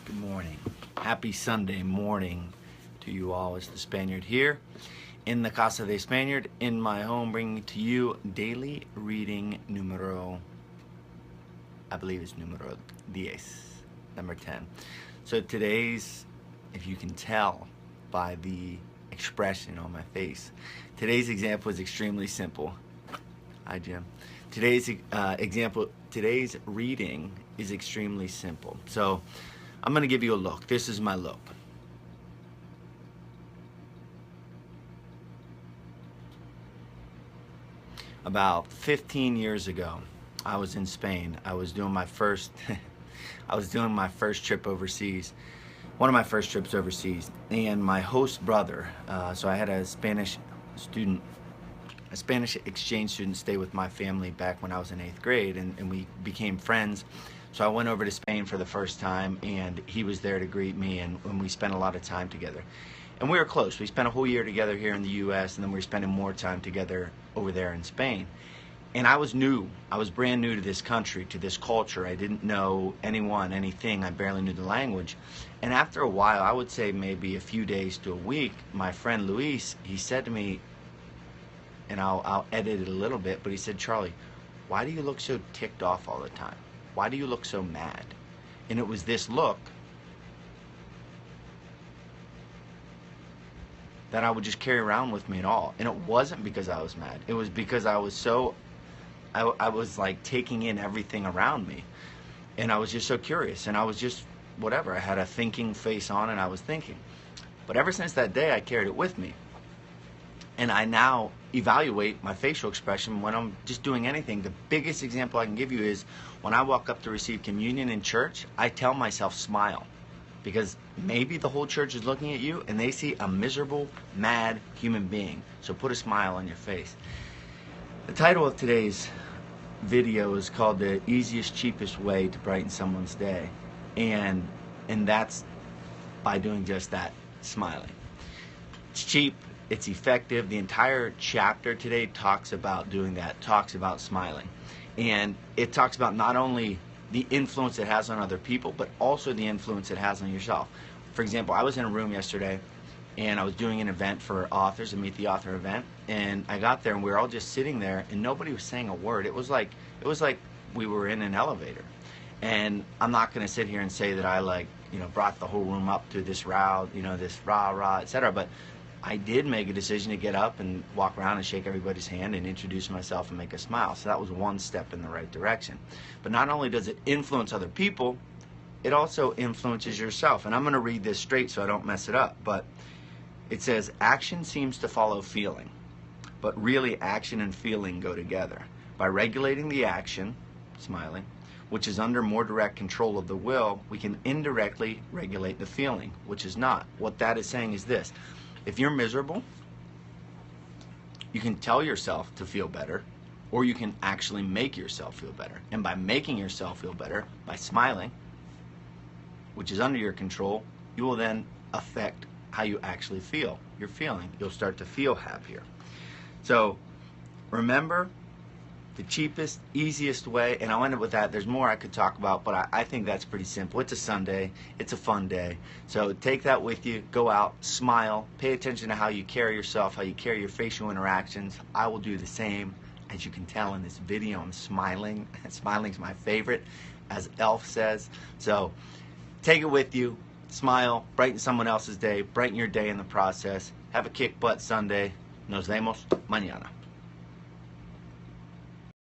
Good morning. Happy Sunday morning to you all. It's the Spaniard here in the Casa de Spaniard in my home, bringing to you daily reading numero, I believe it's numero 10, number 10. So today's, if you can tell by the expression on my face, today's example is extremely simple. Hi, Jim. Today's today's reading is extremely simple. So I'm going to give you a look. This is my look. About 15 years ago, I was in Spain. I was doing my first trip overseas. One of my first trips overseas, and my host brother, so I had a Spanish exchange student stay with my family back when I was in 8th grade, and we became friends. So I went over to Spain for the first time, and he was there to greet me, and we spent a lot of time together. And we were close. We spent a whole year together here in the U.S., and then we were spending more time together over there in Spain. And I was new. I was brand new to this country, to this culture. I didn't know anyone, anything. I barely knew the language. And after a while, I would say maybe a few days to a week, my friend Luis, he said to me, and I'll edit it a little bit, but he said, "Charlie, why do you look so ticked off all the time? Why do you look so mad?" And it was this look that I would just carry around with me at all. And it wasn't because I was mad. It was because I was I was like taking in everything around me. And I was just so curious. And I was just, whatever. I had a thinking face on, and I was thinking. But ever since that day, I carried it with me. And I now evaluate my facial expression when I'm just doing anything. The biggest example I can give you is when I walk up to receive communion in church, I tell myself, smile. Because maybe the whole church is looking at you and they see a miserable, mad human being. So put a smile on your face. The title of today's video is called "The Easiest, Cheapest Way to Brighten Someone's Day." And that's by doing just that, smiling. It's cheap. It's effective. The entire chapter today talks about doing that, talks about smiling. And it talks about not only the influence it has on other people, but also the influence it has on yourself. For example, I was in a room yesterday, and I was doing an event for authors, a Meet the Author event, and I got there, and we were all just sitting there, and nobody was saying a word. It was like we were in an elevator. And I'm not going to sit here and say that I brought the whole room up to this row, this rah, etc. But I did make a decision to get up and walk around and shake everybody's hand and introduce myself and make a smile. So that was one step in the right direction. But not only does it influence other people, it also influences yourself. And I'm going to read this straight so I don't mess it up. But it says, "Action seems to follow feeling, but really action and feeling go together. By regulating the action," smiling, "which is under more direct control of the will, we can indirectly regulate the feeling, which is not." What that is saying is this: if you're miserable, you can tell yourself to feel better, or you can actually make yourself feel better. And by making yourself feel better, by smiling, which is under your control, you will then affect how you actually feel. Your feeling. You'll start to feel happier. So remember, the cheapest, easiest way, and I'll end it with that. There's more I could talk about, but I think that's pretty simple. It's a Sunday. It's a fun day. So take that with you. Go out, smile, pay attention to how you carry yourself, how you carry your facial interactions. I will do the same. As you can tell in this video, I'm smiling. Smiling's my favorite, as Elf says. So take it with you. Smile, brighten someone else's day, brighten your day in the process. Have a kick butt Sunday. Nos vemos mañana.